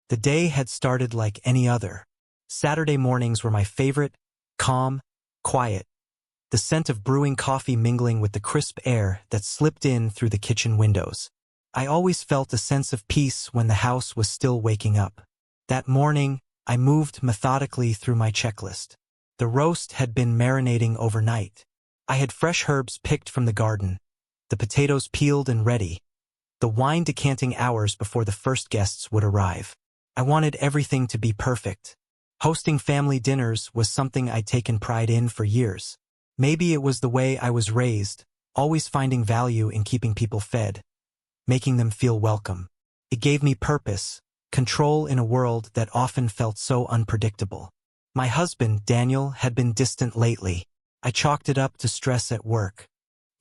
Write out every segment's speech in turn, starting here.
The day had started like any other. Saturday mornings were my favorite, calm, quiet, the scent of brewing coffee mingling with the crisp air that slipped in through the kitchen windows. I always felt a sense of peace when the house was still waking up. That morning, I moved methodically through my checklist. The roast had been marinating overnight. I had fresh herbs picked from the garden, the potatoes peeled and ready, the wine decanting hours before the first guests would arrive. I wanted everything to be perfect. Hosting family dinners was something I'd taken pride in for years. Maybe it was the way I was raised, always finding value in keeping people fed, making them feel welcome. It gave me purpose, control in a world that often felt so unpredictable. My husband, Daniel, had been distant lately. I chalked it up to stress at work.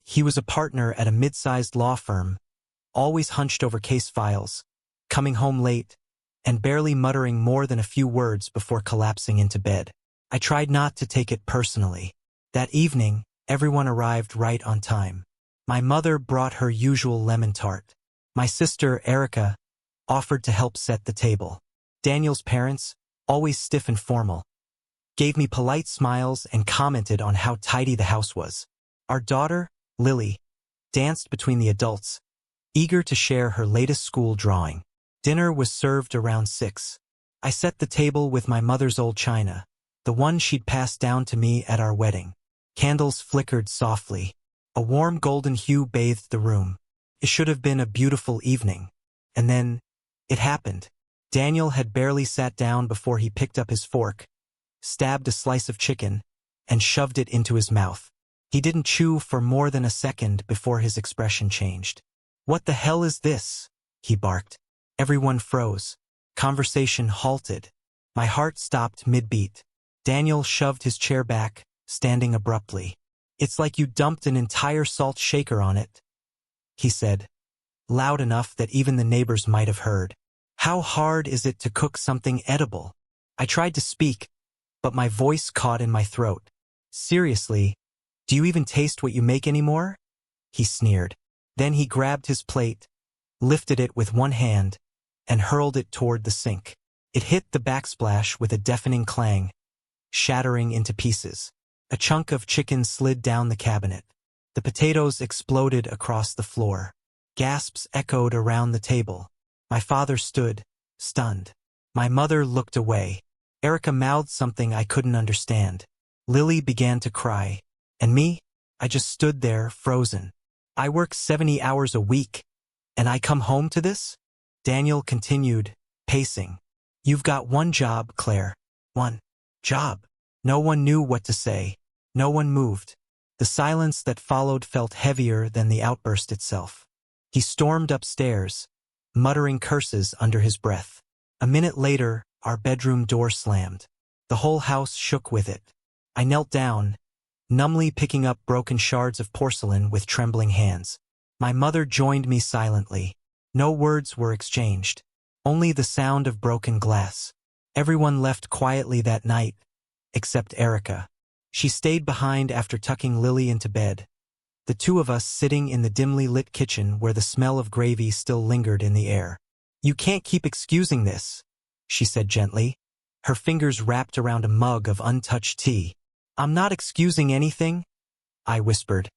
He was a partner at a mid-sized law firm, always hunched over case files, coming home late, and barely muttering more than a few words before collapsing into bed. I tried not to take it personally. That evening, everyone arrived right on time. My mother brought her usual lemon tart. My sister, Erica, offered to help set the table. Daniel's parents, always stiff and formal, gave me polite smiles and commented on how tidy the house was. Our daughter, Lily, danced between the adults, eager to share her latest school drawing. Dinner was served around 6. I set the table with my mother's old china, the one she'd passed down to me at our wedding. Candles flickered softly. A warm golden hue bathed the room. It should have been a beautiful evening. And then, it happened. Daniel had barely sat down before he picked up his fork, stabbed a slice of chicken, and shoved it into his mouth. He didn't chew for more than a second before his expression changed. "What the hell is this?" he barked. Everyone froze. Conversation halted. My heart stopped mid-beat. Daniel shoved his chair back, standing abruptly. "It's like you dumped an entire salt shaker on it," he said, loud enough that even the neighbors might have heard. "How hard is it to cook something edible?" I tried to speak, but my voice caught in my throat. "Seriously, do you even taste what you make anymore?" he sneered. Then he grabbed his plate, lifted it with one hand, and hurled it toward the sink. It hit the backsplash with a deafening clang, shattering into pieces. A chunk of chicken slid down the cabinet. The potatoes exploded across the floor. Gasps echoed around the table. My father stood, stunned. My mother looked away. Erica mouthed something I couldn't understand. Lily began to cry. And me? I just stood there, frozen. I work 70 hours a week, and I come home to this? Daniel continued, pacing. "You've got one job, Claire. One job." No one knew what to say. No one moved. The silence that followed felt heavier than the outburst itself. He stormed upstairs, muttering curses under his breath. A minute later, our bedroom door slammed. The whole house shook with it. I knelt down, numbly picking up broken shards of porcelain with trembling hands. My mother joined me silently. No words were exchanged, only the sound of broken glass. Everyone left quietly that night, except Erica. She stayed behind after tucking Lily into bed, the two of us sitting in the dimly lit kitchen where the smell of gravy still lingered in the air. "You can't keep excusing this," she said gently, her fingers wrapped around a mug of untouched tea. "I'm not excusing anything," I whispered,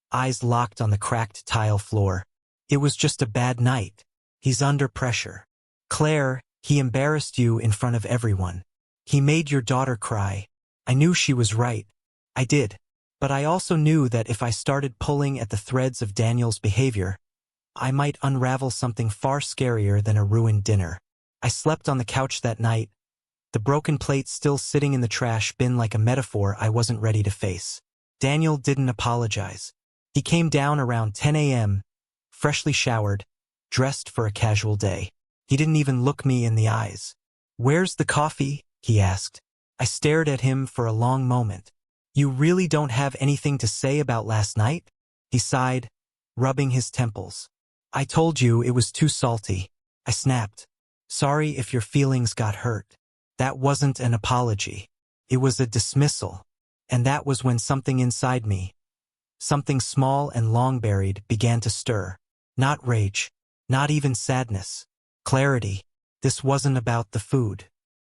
eyes locked on the cracked tile floor. "It was just a bad night. He's under pressure. Claire, he embarrassed you in front of everyone. He made your daughter cry. I knew she was right. I did. But I also knew that if I started pulling at the threads of Daniel's behavior, I might unravel something far scarier than a ruined dinner." I slept on the couch that night, the broken plate still sitting in the trash bin like a metaphor I wasn't ready to face. Daniel didn't apologize. He came down around 10 a.m., freshly showered, dressed for a casual day. He didn't even look me in the eyes. "Where's the coffee?" he asked. I stared at him for a long moment. "You really don't have anything to say about last night?" he sighed, rubbing his temples. "I told you it was too salty," I snapped. "Sorry if your feelings got hurt." That wasn't an apology. It was a dismissal. And that was when something inside me, something small and long buried, began to stir. Not rage, not even sadness. Clarity. This wasn't about the food.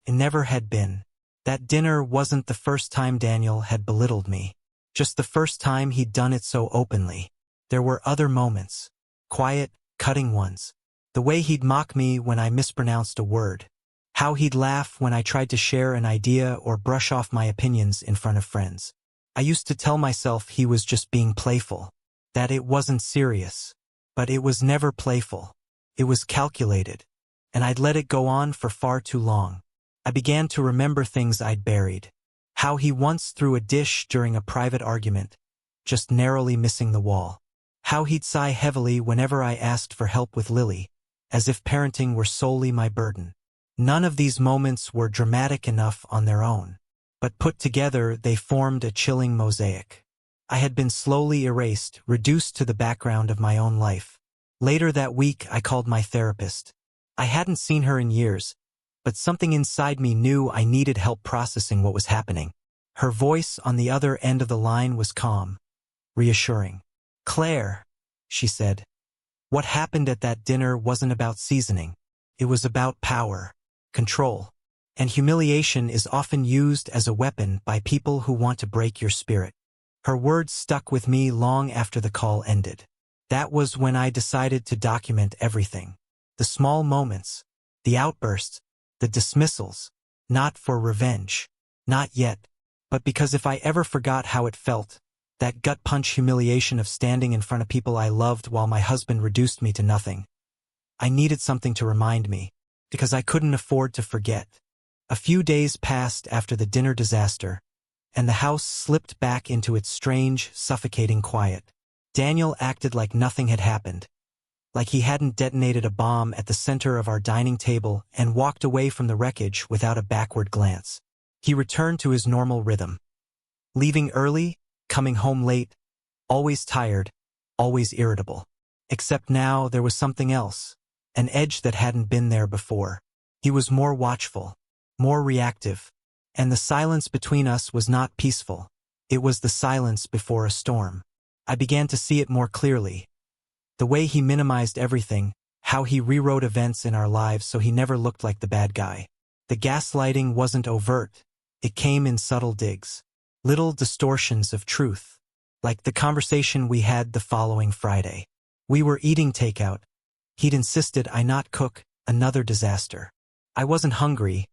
It never had been. That dinner wasn't the first time Daniel had belittled me. Just the first time he'd done it so openly. There were other moments. Quiet, cutting ones. The way he'd mock me when I mispronounced a word. How he'd laugh when I tried to share an idea or brush off my opinions in front of friends. I used to tell myself he was just being playful. That it wasn't serious. But it was never playful. It was calculated. And I'd let it go on for far too long. I began to remember things I'd buried. How he once threw a dish during a private argument, just narrowly missing the wall. How he'd sigh heavily whenever I asked for help with Lily, as if parenting were solely my burden. None of these moments were dramatic enough on their own, but put together they formed a chilling mosaic. I had been slowly erased, reduced to the background of my own life. Later that week I called my therapist. I hadn't seen her in years, but something inside me knew I needed help processing what was happening. Her voice on the other end of the line was calm, reassuring. "Claire," she said, "what happened at that dinner wasn't about seasoning. It was about power, control, and humiliation is often used as a weapon by people who want to break your spirit." Her words stuck with me long after the call ended. That was when I decided to document everything. The small moments, the outbursts, the dismissals, not for revenge, not yet, but because if I ever forgot how it felt, that gut-punch humiliation of standing in front of people I loved while my husband reduced me to nothing, I needed something to remind me, because I couldn't afford to forget. A few days passed after the dinner disaster, and the house slipped back into its strange, suffocating quiet. Daniel acted like nothing had happened, like he hadn't detonated a bomb at the center of our dining table and walked away from the wreckage without a backward glance. He returned to his normal rhythm. Leaving early, coming home late, always tired, always irritable. Except now there was something else, an edge that hadn't been there before. He was more watchful, more reactive, and the silence between us was not peaceful. It was the silence before a storm. I began to see it more clearly. The way he minimized everything, how he rewrote events in our lives so he never looked like the bad guy. The gaslighting wasn't overt. It came in subtle digs. Little distortions of truth. Like the conversation we had the following Friday. We were eating takeout. He'd insisted I not cook, another disaster. I wasn't hungry,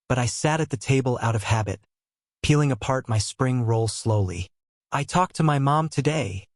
but I sat at the table out of habit, peeling apart my spring roll slowly. "I talked to my mom today,"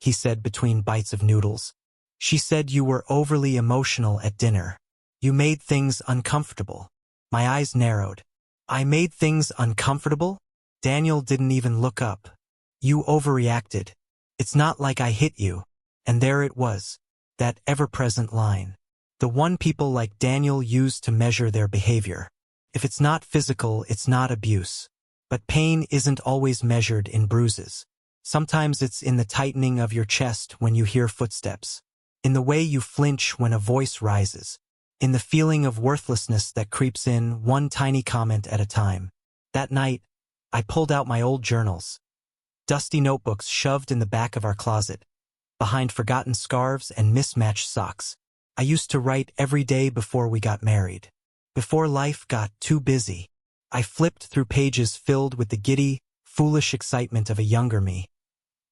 he said between bites of noodles. "She said you were overly emotional at dinner. You made things uncomfortable." My eyes narrowed. "I made things uncomfortable?" Daniel didn't even look up. "You overreacted. It's not like I hit you." And there it was, that ever-present line. The one people like Daniel use to measure their behavior. If it's not physical, it's not abuse. But pain isn't always measured in bruises. Sometimes it's in the tightening of your chest when you hear footsteps, in the way you flinch when a voice rises, in the feeling of worthlessness that creeps in one tiny comment at a time. That night, I pulled out my old journals, dusty notebooks shoved in the back of our closet, behind forgotten scarves and mismatched socks. I used to write every day before we got married, before life got too busy. I flipped through pages filled with the giddy, foolish excitement of a younger me,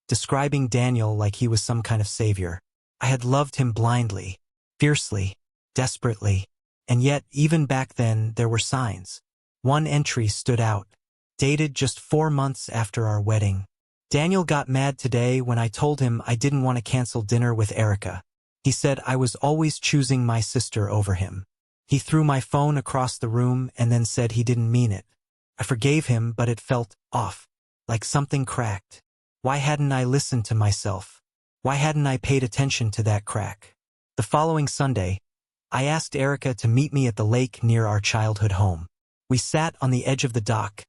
describing Daniel like he was some kind of savior. I had loved him blindly, fiercely, desperately, and yet even back then there were signs. One entry stood out, dated just 4 months after our wedding. Daniel got mad today when I told him I didn't want to cancel dinner with Erica. He said I was always choosing my sister over him. He threw my phone across the room and then said he didn't mean it. I forgave him, but it felt off, like something cracked. Why hadn't I listened to myself? Why hadn't I paid attention to that crack? The following Sunday, I asked Erica to meet me at the lake near our childhood home. We sat on the edge of the dock,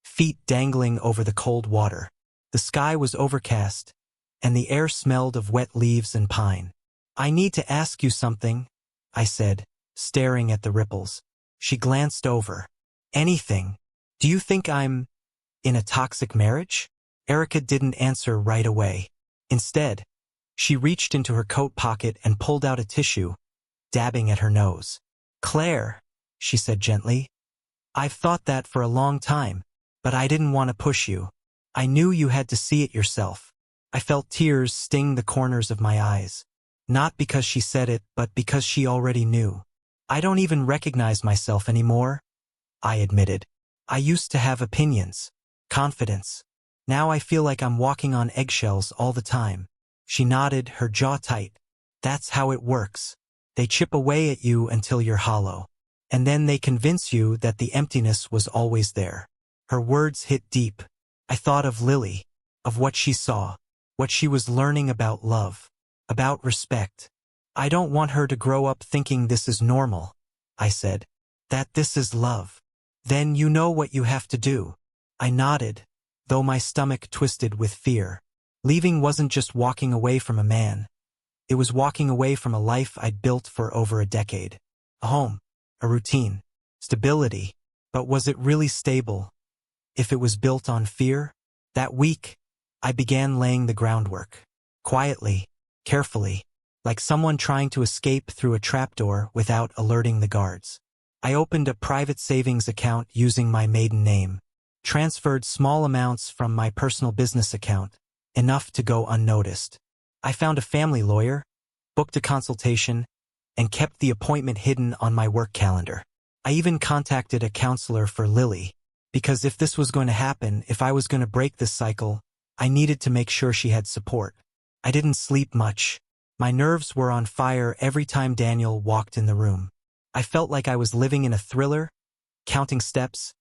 feet dangling over the cold water. The sky was overcast, and the air smelled of wet leaves and pine. "I need to ask you something," I said, staring at the ripples. She glanced over. "Anything. Do you think I'm in a toxic marriage?" Erica didn't answer right away. Instead, she reached into her coat pocket and pulled out a tissue, dabbing at her nose. Claire, she said gently, I've thought that for a long time, but I didn't want to push you. I knew you had to see it yourself. I felt tears sting the corners of my eyes. Not because she said it, but because she already knew. I don't even recognize myself anymore, I admitted. I used to have opinions, confidence. Now I feel like I'm walking on eggshells all the time. She nodded, her jaw tight. That's how it works. They chip away at you until you're hollow. And then they convince you that the emptiness was always there. Her words hit deep. I thought of Lily, of what she saw, what she was learning about love, about respect. I don't want her to grow up thinking this is normal, I said, that this is love. Then you know what you have to do. I nodded, though my stomach twisted with fear. Leaving wasn't just walking away from a man. It was walking away from a life I'd built for over a decade. A home, a routine, stability. But was it really stable? If it was built on fear? That week, I began laying the groundwork. Quietly, carefully, like someone trying to escape through a trapdoor without alerting the guards. I opened a private savings account using my maiden name, transferred small amounts from my personal business account, enough to go unnoticed. I found a family lawyer, booked a consultation, and kept the appointment hidden on my work calendar. I even contacted a counselor for Lily, because if this was going to happen, if I was going to break this cycle, I needed to make sure she had support. I didn't sleep much. My nerves were on fire every time Daniel walked in the room. I felt like I was living in a thriller, counting steps,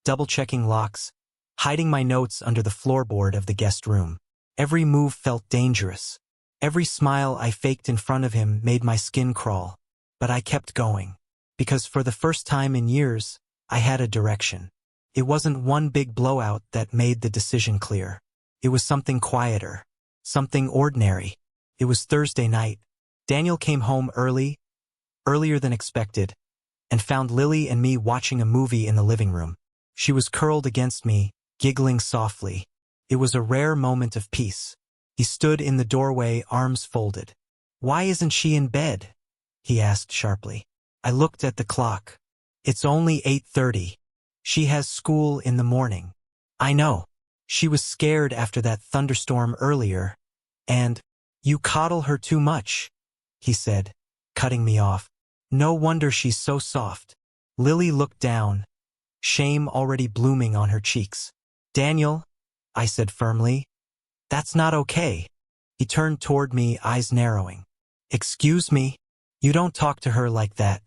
double-checking locks, hiding my notes under the floorboard of the guest room. Every move felt dangerous. Every smile I faked in front of him made my skin crawl. But I kept going. Because for the first time in years, I had a direction. It wasn't one big blowout that made the decision clear. It was something quieter, something ordinary. It was Thursday night. Daniel came home early, earlier than expected, and found Lily and me watching a movie in the living room. She was curled against me, giggling softly. It was a rare moment of peace. He stood in the doorway, arms folded. "Why isn't she in bed?" he asked sharply. I looked at the clock. "It's only 8:30. She has school in the morning." "I know. She was scared after that thunderstorm earlier. And, you coddle her too much," he said, cutting me off. "No wonder she's so soft." Lily looked down, shame already blooming on her cheeks. "Daniel," I said firmly, "that's not okay." He turned toward me, eyes narrowing. "Excuse me? You don't talk to her like that.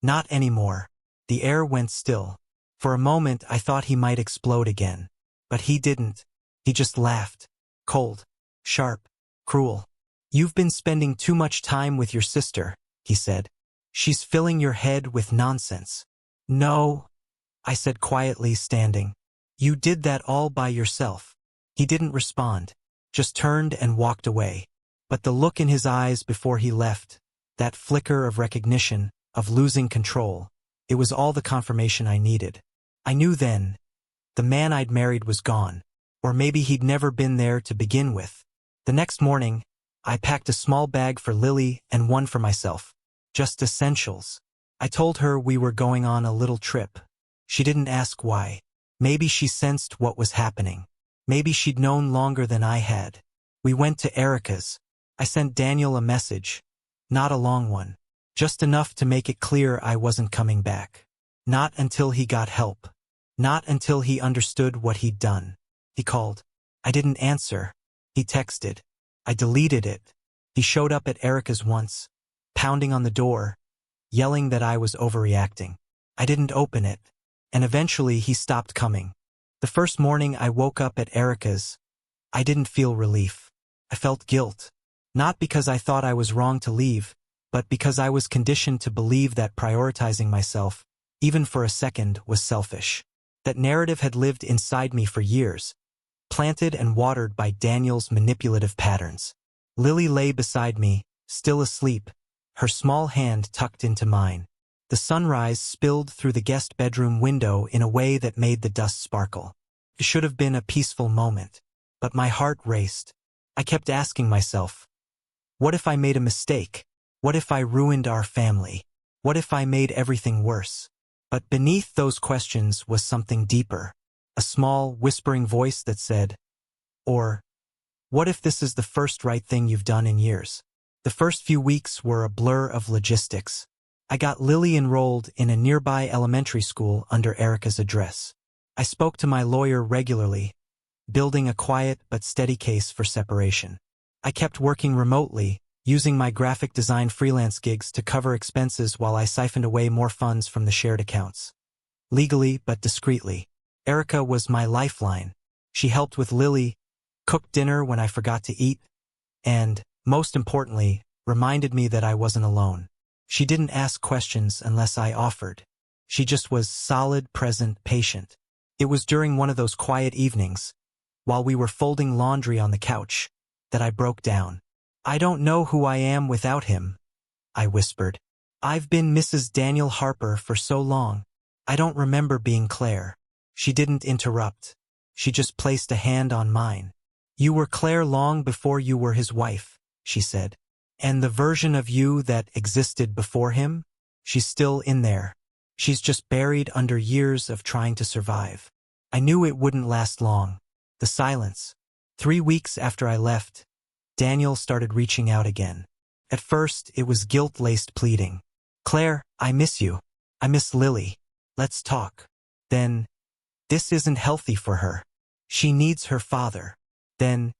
Not anymore." The air went still. For a moment I thought he might explode again. But he didn't. He just laughed. Cold, sharp, cruel. "You've been spending too much time with your sister," he said. "She's filling your head with nonsense." "No," I said quietly, standing. "You did that all by yourself." He didn't respond, just turned and walked away. But the look in his eyes before he left, that flicker of recognition, of losing control, it was all the confirmation I needed. I knew then, the man I'd married was gone, or maybe he'd never been there to begin with. The next morning, I packed a small bag for Lily and one for myself. Just essentials. I told her we were going on a little trip. She didn't ask why. Maybe she sensed what was happening. Maybe she'd known longer than I had. We went to Erica's. I sent Daniel a message. Not a long one. Just enough to make it clear I wasn't coming back. Not until he got help. Not until he understood what he'd done. He called. I didn't answer. He texted. I deleted it. He showed up at Erica's once, pounding on the door, yelling that I was overreacting. I didn't open it. And eventually he stopped coming. The first morning I woke up at Erica's, I didn't feel relief. I felt guilt. Not because I thought I was wrong to leave, but because I was conditioned to believe that prioritizing myself, even for a second, was selfish. That narrative had lived inside me for years, planted and watered by Daniel's manipulative patterns. Lily lay beside me, still asleep, her small hand tucked into mine. The sunrise spilled through the guest bedroom window in a way that made the dust sparkle. It should have been a peaceful moment, but my heart raced. I kept asking myself, what if I made a mistake? What if I ruined our family? What if I made everything worse? But beneath those questions was something deeper, a small, whispering voice that said, or, what if this is the first right thing you've done in years? The first few weeks were a blur of logistics. I got Lily enrolled in a nearby elementary school under Erica's address. I spoke to my lawyer regularly, building a quiet but steady case for separation. I kept working remotely, using my graphic design freelance gigs to cover expenses while I siphoned away more funds from the shared accounts. Legally but discreetly. Erica was my lifeline. She helped with Lily, cooked dinner when I forgot to eat, and, most importantly, reminded me that I wasn't alone. She didn't ask questions unless I offered. She just was solid, present, patient. It was during one of those quiet evenings, while we were folding laundry on the couch, that I broke down. I don't know who I am without him, I whispered. I've been Mrs. Daniel Harper for so long. I don't remember being Claire. She didn't interrupt. She just placed a hand on mine. You were Claire long before you were his wife, she said. And the version of you that existed before him? She's still in there. She's just buried under years of trying to survive. I knew it wouldn't last long. The silence. 3 weeks after I left, Daniel started reaching out again. At first, it was guilt-laced pleading. Claire, I miss you. I miss Lily. Let's talk. Then, this isn't healthy for her. She needs her father. Then,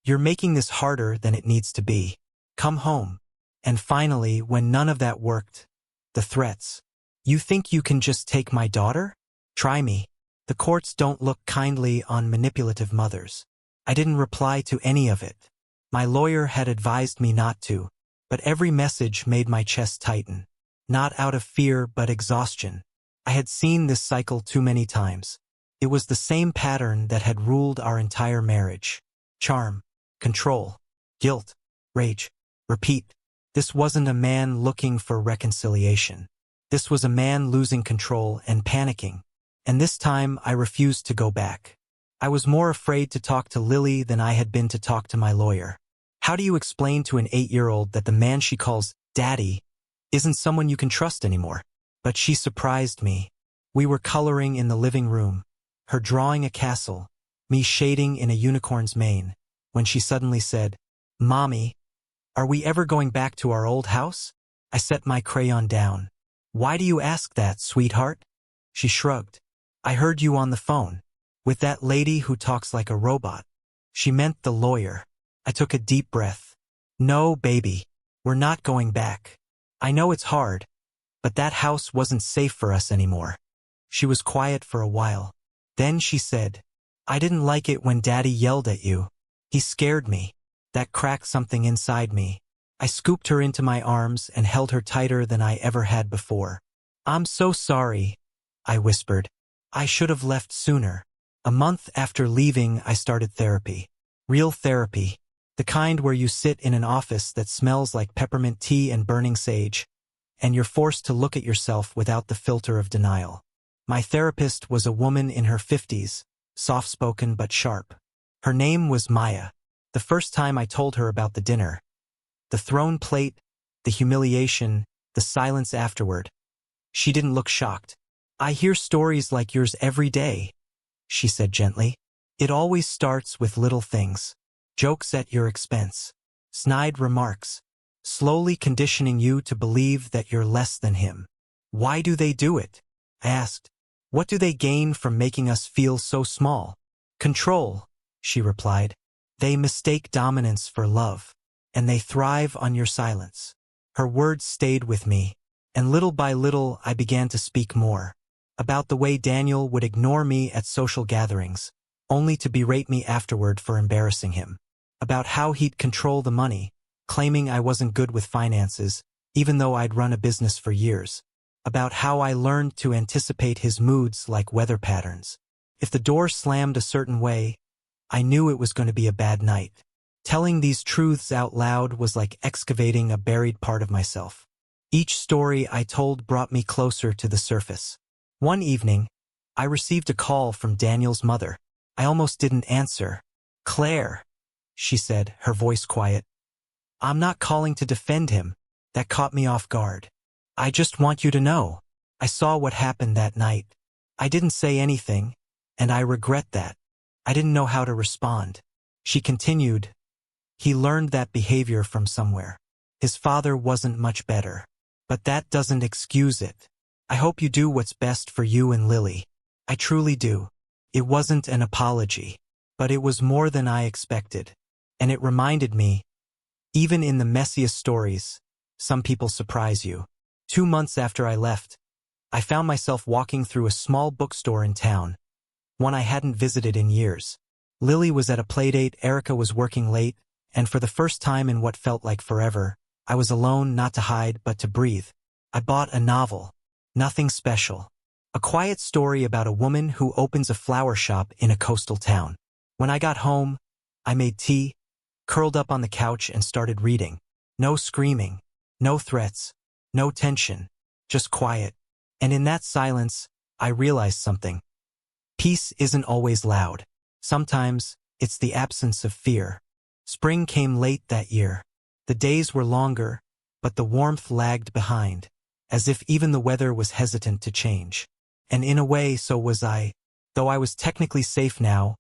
you're making this harder than it needs to be. Come home. And finally, when none of that worked, the threats. You think you can just take my daughter? Try me. The courts don't look kindly on manipulative mothers. I didn't reply to any of it. My lawyer had advised me not to, but every message made my chest tighten. Not out of fear, but exhaustion. I had seen this cycle too many times. It was the same pattern that had ruled our entire marriage. Charm, control, guilt, rage, repeat. This wasn't a man looking for reconciliation. This was a man losing control and panicking. And this time I refused to go back. I was more afraid to talk to Lily than I had been to talk to my lawyer. How do you explain to an 8-year-old that the man she calls daddy isn't someone you can trust anymore? But she surprised me. We were coloring in the living room, her drawing a castle, me shading in a unicorn's mane, when she suddenly said, Mommy, are we ever going back to our old house? I set my crayon down. Why do you ask that, sweetheart? She shrugged. I heard you on the phone, with that lady who talks like a robot. She meant the lawyer. I took a deep breath. No, baby, we're not going back. I know it's hard, but that house wasn't safe for us anymore. She was quiet for a while. Then she said, I didn't like it when Daddy yelled at you. He scared me. That cracked something inside me. I scooped her into my arms and held her tighter than I ever had before. I'm so sorry, I whispered. I should have left sooner. A month after leaving, I started therapy. Real therapy. The kind where you sit in an office that smells like peppermint tea and burning sage, and you're forced to look at yourself without the filter of denial. My therapist was a woman in her 50s, soft-spoken but sharp. Her name was Maya. The first time I told her about the dinner, the thrown plate, the humiliation, the silence afterward, she didn't look shocked. I hear stories like yours every day, she said gently. It always starts with little things. Jokes at your expense. Snide remarks. Slowly conditioning you to believe that you're less than him. Why do they do it? I asked. What do they gain from making us feel so small? Control, she replied. They mistake dominance for love, and they thrive on your silence. Her words stayed with me, and little by little I began to speak more. About the way Daniel would ignore me at social gatherings, only to berate me afterward for embarrassing him. About how he'd control the money, claiming I wasn't good with finances, even though I'd run a business for years. About how I learned to anticipate his moods like weather patterns. If the door slammed a certain way, I knew it was going to be a bad night. Telling these truths out loud was like excavating a buried part of myself. Each story I told brought me closer to the surface. One evening, I received a call from Daniel's mother. I almost didn't answer. Claire, she said, her voice quiet. I'm not calling to defend him. That caught me off guard. I just want you to know. I saw what happened that night. I didn't say anything, and I regret that. I didn't know how to respond. She continued, he learned that behavior from somewhere. His father wasn't much better. But that doesn't excuse it. I hope you do what's best for you and Lily. I truly do. It wasn't an apology, but it was more than I expected. And it reminded me, even in the messiest stories, some people surprise you. 2 months after I left, I found myself walking through a small bookstore in town, one I hadn't visited in years. Lily was at a playdate, Erica was working late, and for the first time in what felt like forever, I was alone, not to hide but to breathe. I bought a novel. Nothing special. A quiet story about a woman who opens a flower shop in a coastal town. When I got home, I made tea, curled up on the couch and started reading. No screaming, no threats, no tension, just quiet. And in that silence, I realized something. Peace isn't always loud. Sometimes, it's the absence of fear. Spring came late that year. The days were longer, but the warmth lagged behind, as if even the weather was hesitant to change. And in a way, so was I. Though I was technically safe now,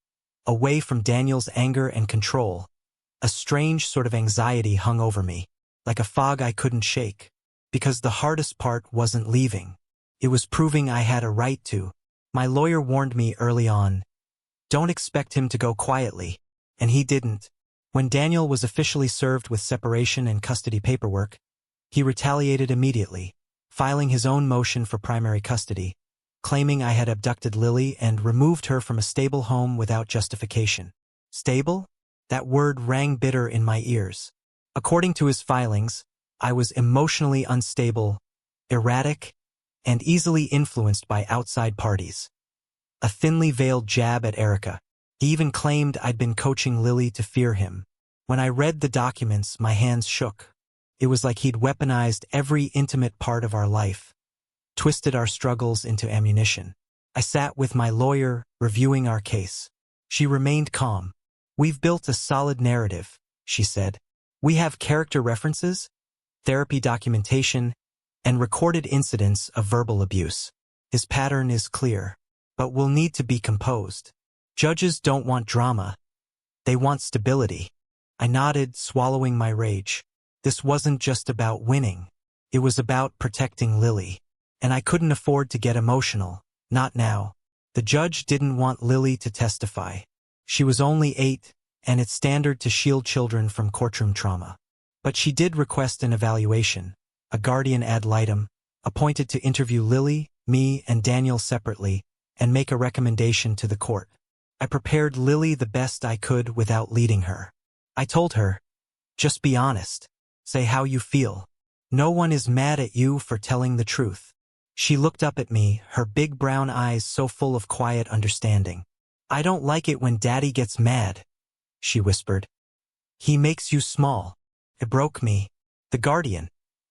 away from Daniel's anger and control, a strange sort of anxiety hung over me, like a fog I couldn't shake. Because the hardest part wasn't leaving. It was proving I had a right to. My lawyer warned me early on, don't expect him to go quietly. And he didn't. When Daniel was officially served with separation and custody paperwork, he retaliated immediately, filing his own motion for primary custody, claiming I had abducted Lily and removed her from a stable home without justification. Stable? That word rang bitter in my ears. According to his filings, I was emotionally unstable, erratic, and easily influenced by outside parties. A thinly veiled jab at Erica. He even claimed I'd been coaching Lily to fear him. When I read the documents, my hands shook. It was like he'd weaponized every intimate part of our life, twisted our struggles into ammunition. I sat with my lawyer, reviewing our case. She remained calm. We've built a solid narrative, she said. We have character references, therapy documentation, and recorded incidents of verbal abuse. His pattern is clear, but we'll need to be composed. Judges don't want drama. They want stability. I nodded, swallowing my rage. This wasn't just about winning. It was about protecting Lily. And I couldn't afford to get emotional. Not now. The judge didn't want Lily to testify. She was only 8, and it's standard to shield children from courtroom trauma. But she did request an evaluation, a guardian ad litem, appointed to interview Lily, me, and Daniel separately, and make a recommendation to the court. I prepared Lily the best I could without leading her. I told her, just be honest. Say how you feel. No one is mad at you for telling the truth. She looked up at me, her big brown eyes so full of quiet understanding. I don't like it when Daddy gets mad, she whispered. He makes you small. It broke me. The guardian,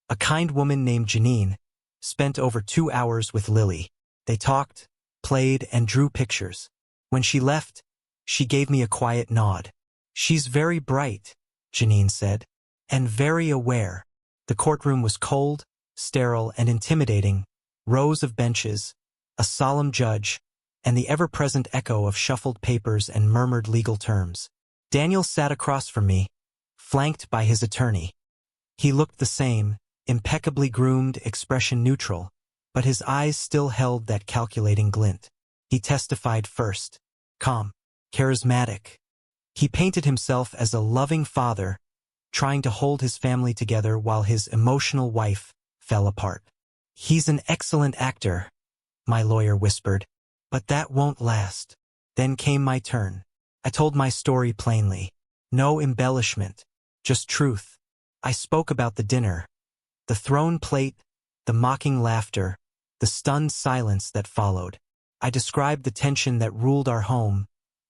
a kind woman named Janine, spent over 2 hours with Lily. They talked, played, and drew pictures. When she left, she gave me a quiet nod. She's very bright, Janine said, and very aware. The courtroom was cold, sterile, and intimidating. Rows of benches, a solemn judge, and the ever-present echo of shuffled papers and murmured legal terms. Daniel sat across from me, flanked by his attorney. He looked the same, impeccably groomed, expression neutral, but his eyes still held that calculating glint. He testified first. Calm, charismatic. He painted himself as a loving father, trying to hold his family together while his emotional wife fell apart. He's an excellent actor, my lawyer whispered, but that won't last. Then came my turn. I told my story plainly. No embellishment, just truth. I spoke about the dinner, the thrown plate, the mocking laughter, the stunned silence that followed. I described the tension that ruled our home,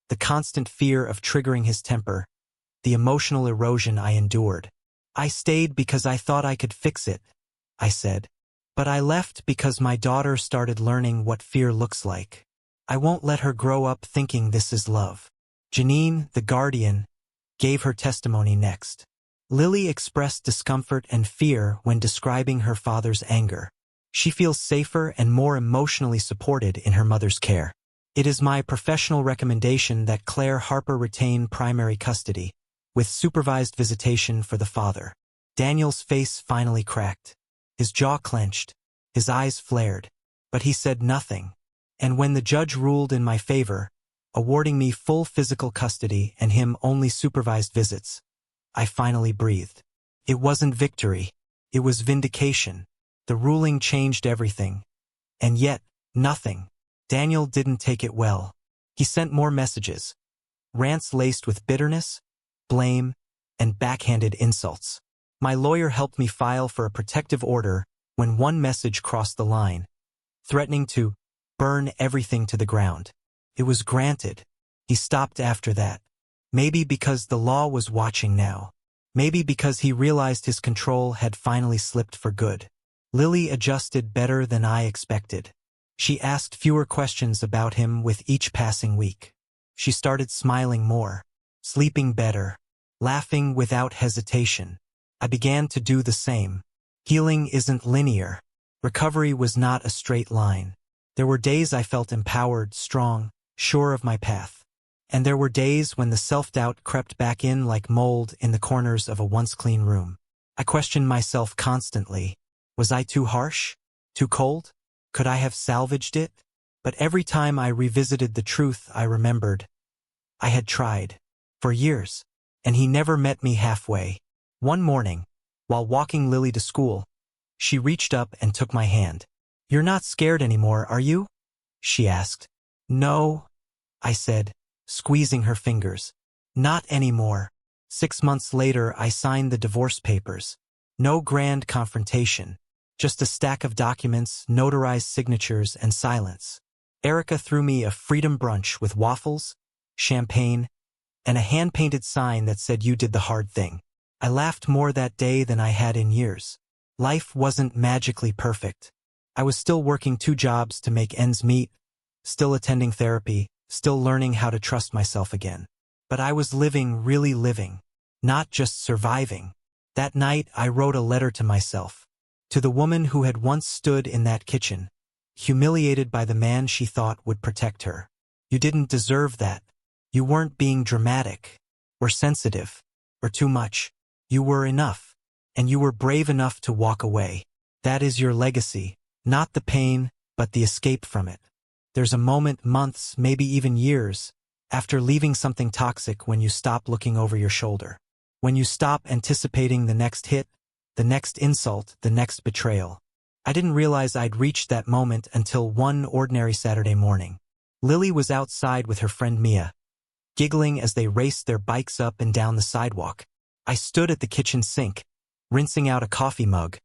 the constant fear of triggering his temper, the emotional erosion I endured. I stayed because I thought I could fix it, I said. But I left because my daughter started learning what fear looks like. I won't let her grow up thinking this is love. Janine, the guardian, gave her testimony next. Lily expressed discomfort and fear when describing her father's anger. She feels safer and more emotionally supported in her mother's care. It is my professional recommendation that Claire Harper retain primary custody, with supervised visitation for the father. Daniel's face finally cracked. His jaw clenched. His eyes flared. But he said nothing. And when the judge ruled in my favor, awarding me full physical custody and him only supervised visits, I finally breathed. It wasn't victory. It was vindication. The ruling changed everything. And yet, nothing. Daniel didn't take it well. He sent more messages. Rants laced with bitterness, blame, and backhanded insults. My lawyer helped me file for a protective order when one message crossed the line, threatening to burn everything to the ground. It was granted. He stopped after that. Maybe because the law was watching now. Maybe because he realized his control had finally slipped for good. Lily adjusted better than I expected. She asked fewer questions about him with each passing week. She started smiling more, sleeping better, laughing without hesitation. I began to do the same. Healing isn't linear. Recovery was not a straight line. There were days I felt empowered, strong, sure of my path. And there were days when the self-doubt crept back in like mold in the corners of a once clean room. I questioned myself constantly. Was I too harsh? Too cold? Could I have salvaged it? But every time I revisited the truth, I remembered. I had tried. For years. And he never met me halfway. One morning, while walking Lily to school, she reached up and took my hand. "You're not scared anymore, are you?" she asked. "No," I said, squeezing her fingers. "Not anymore." 6 months later, I signed the divorce papers. No grand confrontation. Just a stack of documents, notarized signatures, and silence. Erica threw me a freedom brunch with waffles, champagne, and a hand-painted sign that said, "You did the hard thing." I laughed more that day than I had in years. Life wasn't magically perfect. I was still working 2 jobs to make ends meet, still attending therapy, still learning how to trust myself again. But I was living, really living, not just surviving. That night, I wrote a letter to myself. To the woman who had once stood in that kitchen, humiliated by the man she thought would protect her. You didn't deserve that. You weren't being dramatic, or sensitive, or too much. You were enough, and you were brave enough to walk away. That is your legacy, not the pain, but the escape from it. There's a moment, months, maybe even years, after leaving something toxic when you stop looking over your shoulder. When you stop anticipating the next hit, the next insult, the next betrayal. I didn't realize I'd reached that moment until one ordinary Saturday morning. Lily was outside with her friend Mia, giggling as they raced their bikes up and down the sidewalk. I stood at the kitchen sink, rinsing out a coffee mug,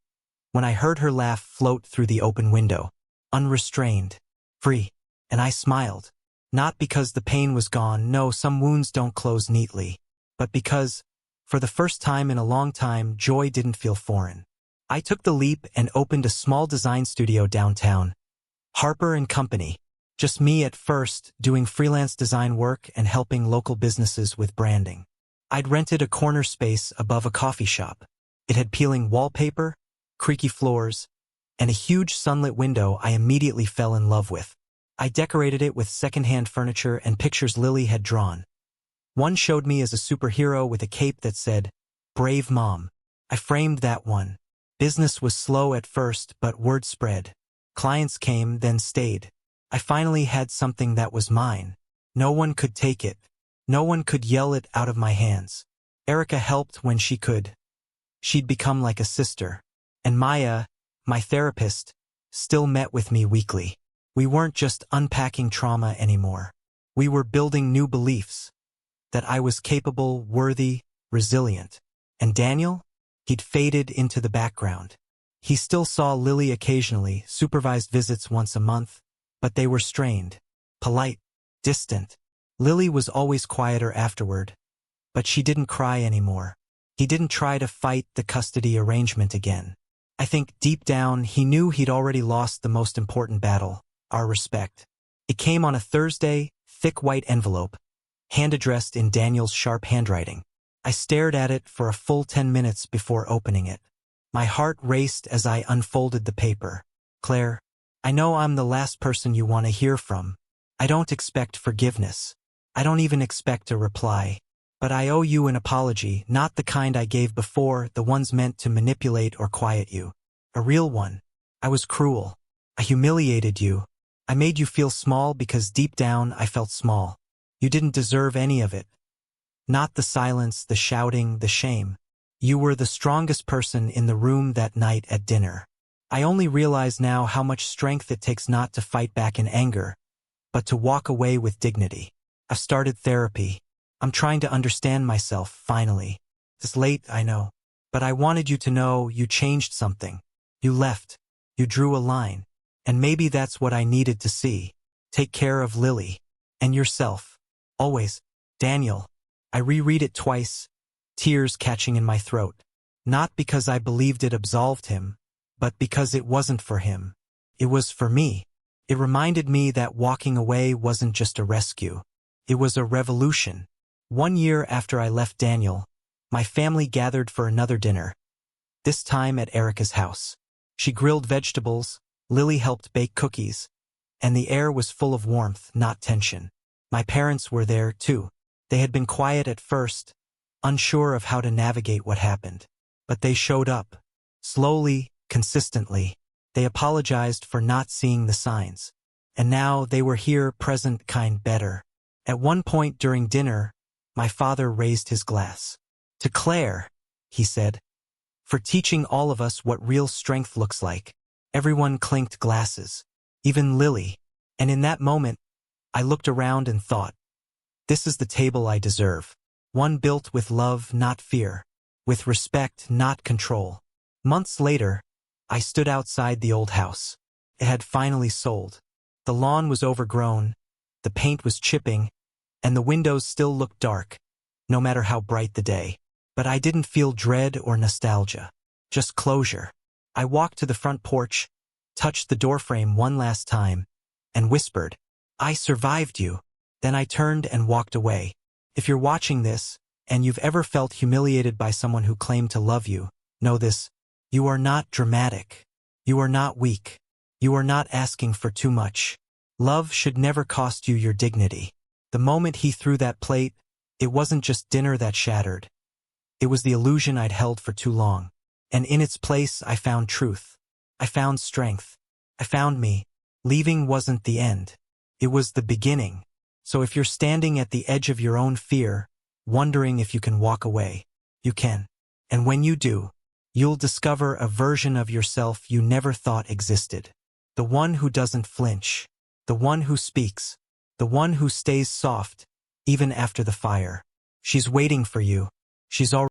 when I heard her laugh float through the open window, unrestrained, free, and I smiled. Not because the pain was gone, no, some wounds don't close neatly, but because, for the first time in a long time, joy didn't feel foreign. I took the leap and opened a small design studio downtown. Harper and Company. Just me at first, doing freelance design work and helping local businesses with branding. I'd rented a corner space above a coffee shop. It had peeling wallpaper, creaky floors, and a huge sunlit window I immediately fell in love with. I decorated it with secondhand furniture and pictures Lily had drawn. One showed me as a superhero with a cape that said, "Brave Mom." I framed that one. Business was slow at first, but word spread. Clients came, then stayed. I finally had something that was mine. No one could take it. No one could yell it out of my hands. Erica helped when she could. She'd become like a sister. And Maya, my therapist, still met with me weekly. We weren't just unpacking trauma anymore. We were building new beliefs. That I was capable, worthy, resilient. And Daniel? He'd faded into the background. He still saw Lily occasionally, supervised visits once a month, but they were strained, polite, distant. Lily was always quieter afterward, but she didn't cry anymore. He didn't try to fight the custody arrangement again. I think deep down he knew he'd already lost the most important battle, our respect. It came on a Thursday, thick white envelope, hand-addressed in Daniel's sharp handwriting. I stared at it for a full 10 minutes before opening it. My heart raced as I unfolded the paper. Claire, I know I'm the last person you want to hear from. I don't expect forgiveness. I don't even expect a reply. But I owe you an apology, not the kind I gave before, the ones meant to manipulate or quiet you. A real one. I was cruel. I humiliated you. I made you feel small because deep down I felt small. You didn't deserve any of it. Not the silence, the shouting, the shame. You were the strongest person in the room that night at dinner. I only realize now how much strength it takes not to fight back in anger, but to walk away with dignity. I've started therapy. I'm trying to understand myself, finally. It's late, I know. But I wanted you to know you changed something. You left. You drew a line. And maybe that's what I needed to see. Take care of Lily. And yourself. Always. Daniel. I reread it twice, tears catching in my throat. Not because I believed it absolved him, but because it wasn't for him. It was for me. It reminded me that walking away wasn't just a rescue. It was a revolution. 1 year after I left Daniel, my family gathered for another dinner. This time at Erica's house. She grilled vegetables, Lily helped bake cookies, and the air was full of warmth, not tension. My parents were there, too. They had been quiet at first, unsure of how to navigate what happened. But they showed up. Slowly, consistently. They apologized for not seeing the signs. And now they were here, present, kind, better. At one point during dinner, my father raised his glass. To Claire, he said, for teaching all of us what real strength looks like. Everyone clinked glasses. Even Lily. And in that moment, I looked around and thought, this is the table I deserve. One built with love, not fear. With respect, not control. Months later, I stood outside the old house. It had finally sold. The lawn was overgrown, the paint was chipping, and the windows still looked dark, no matter how bright the day. But I didn't feel dread or nostalgia. Just closure. I walked to the front porch, touched the doorframe one last time, and whispered, I survived you. Then I turned and walked away. If you're watching this, and you've ever felt humiliated by someone who claimed to love you, know this. You are not dramatic. You are not weak. You are not asking for too much. Love should never cost you your dignity. The moment he threw that plate, it wasn't just dinner that shattered. It was the illusion I'd held for too long. And in its place, I found truth. I found strength. I found me. Leaving wasn't the end. It was the beginning. So if you're standing at the edge of your own fear, wondering if you can walk away, you can. And when you do, you'll discover a version of yourself you never thought existed. The one who doesn't flinch. The one who speaks. The one who stays soft, even after the fire. She's waiting for you. She's already